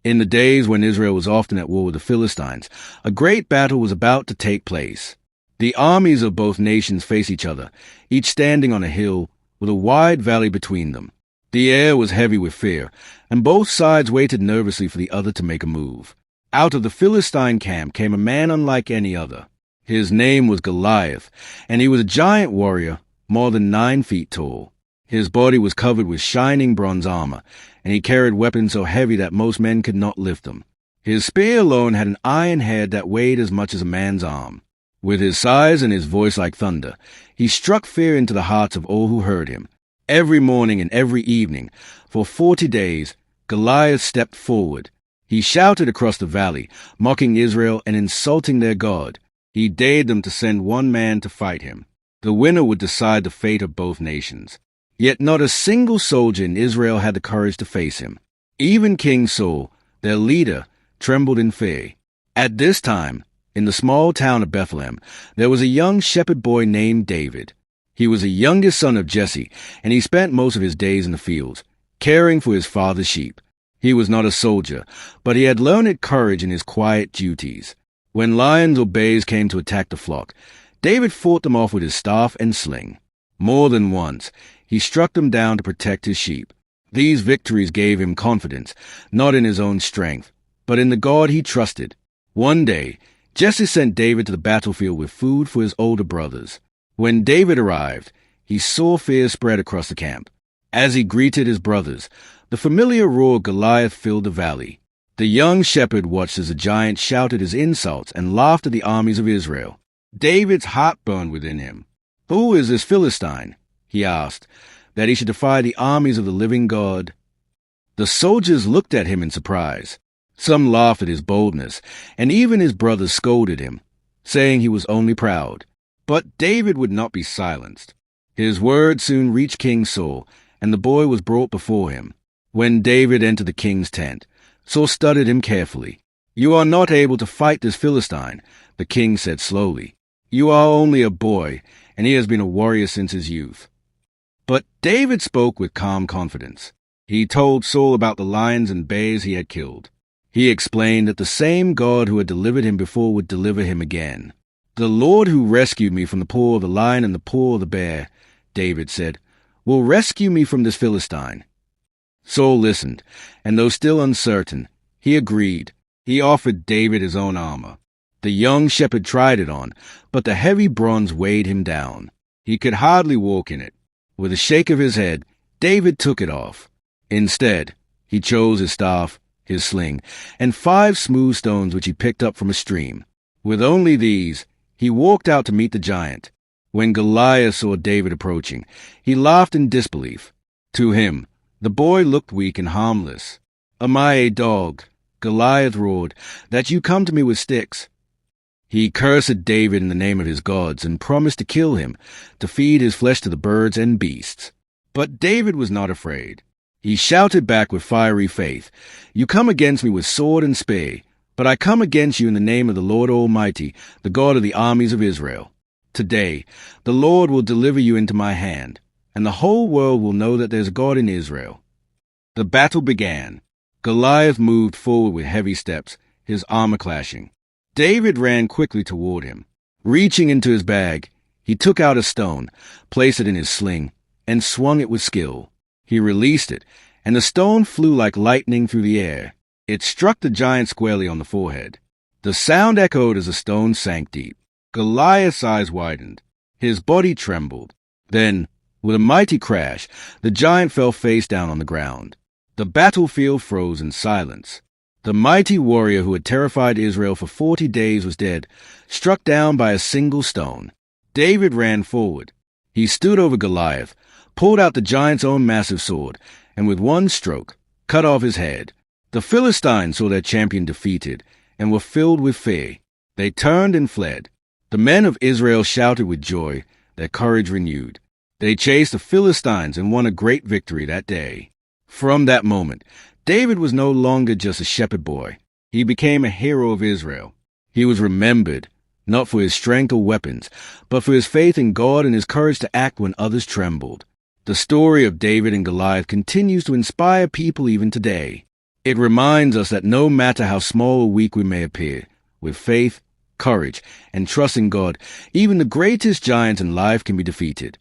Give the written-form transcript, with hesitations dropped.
In the days when Israel was often at war with the Philistines, a great battle was about to take place. The armies of both nations faced each other, each standing on a hill with a wide valley between them. The air was heavy with fear, and both sides waited nervously for the other to make a move. Out of the Philistine camp came a man unlike any other. His name was Goliath, and he was a giant warrior, more than 9 feet tall. His body was covered with shining bronze armor, and he carried weapons so heavy that most men could not lift them. His spear alone had an iron head that weighed as much as a man's arm. With his size and his voice like thunder, he struck fear into the hearts of all who heard him. Every morning and every evening, for 40 days, Goliath stepped forward. He shouted across the valley, mocking Israel and insulting their God. He dared them to send one man to fight him. The winner would decide the fate of both nations. Yet not a single soldier in Israel had the courage to face him. Even King Saul, their leader, trembled in fear. At this time, in the small town of Bethlehem, there was a young shepherd boy named David. He was the youngest son of Jesse, and he spent most of his days in the fields, caring for his father's sheep. He was not a soldier, but he had learned courage in his quiet duties. When lions or bears came to attack the flock, David fought them off with his staff and sling. More than once, he struck them down to protect his sheep. These victories gave him confidence, not in his own strength, but in the God he trusted. One day, Jesse sent David to the battlefield with food for his older brothers. When David arrived, he saw fear spread across the camp. As he greeted his brothers, the familiar roar of Goliath filled the valley. The young shepherd watched as the giant shouted his insults and laughed at the armies of Israel. David's heart burned within him. "Who is this Philistine?" he asked, "that he should defy the armies of the living God?" The soldiers looked at him in surprise. Some laughed at his boldness, and even his brothers scolded him, saying he was only proud. But David would not be silenced. His word soon reached King Saul, and the boy was brought before him. When David entered the king's tent, Saul studied him carefully. "You are not able to fight this Philistine," the king said slowly. "You are only a boy, and he has been a warrior since his youth." But David spoke with calm confidence. He told Saul about the lions and bears he had killed. He explained that the same God who had delivered him before would deliver him again. "The Lord who rescued me from the paw of the lion and the paw of the bear," David said, "will rescue me from this Philistine." Saul listened, and though still uncertain, he agreed. He offered David his own armor. The young shepherd tried it on, but the heavy bronze weighed him down. He could hardly walk in it. With a shake of his head, David took it off. Instead, he chose his staff, his sling, and 5 smooth stones which he picked up from a stream. With only these, he walked out to meet the giant. When Goliath saw David approaching, he laughed in disbelief. To him, the boy looked weak and harmless. "Am I a dog," Goliath roared, "that you come to me with sticks?" He cursed David in the name of his gods and promised to kill him, to feed his flesh to the birds and beasts. But David was not afraid. He shouted back with fiery faith, "You come against me with sword and spear, but I come against you in the name of the Lord Almighty, the God of the armies of Israel. Today, the Lord will deliver you into my hand, and the whole world will know that there's a God in Israel." The battle began. Goliath moved forward with heavy steps, his armor clashing. David ran quickly toward him. Reaching into his bag, he took out a stone, placed it in his sling, and swung it with skill. He released it, and the stone flew like lightning through the air. It struck the giant squarely on the forehead. The sound echoed as the stone sank deep. Goliath's eyes widened. His body trembled. Then, with a mighty crash, the giant fell face down on the ground. The battlefield froze in silence. The mighty warrior who had terrified Israel for 40 days was dead, struck down by a single stone. David ran forward. He stood over Goliath, pulled out the giant's own massive sword, and with one stroke, cut off his head. The Philistines saw their champion defeated, and were filled with fear. They turned and fled. The men of Israel shouted with joy, their courage renewed. They chased the Philistines and won a great victory that day. From that moment, David was no longer just a shepherd boy. He became a hero of Israel. He was remembered, not for his strength or weapons, but for his faith in God and his courage to act when others trembled. The story of David and Goliath continues to inspire people even today. It reminds us that no matter how small or weak we may appear, with faith, courage, and trust in God, even the greatest giants in life can be defeated.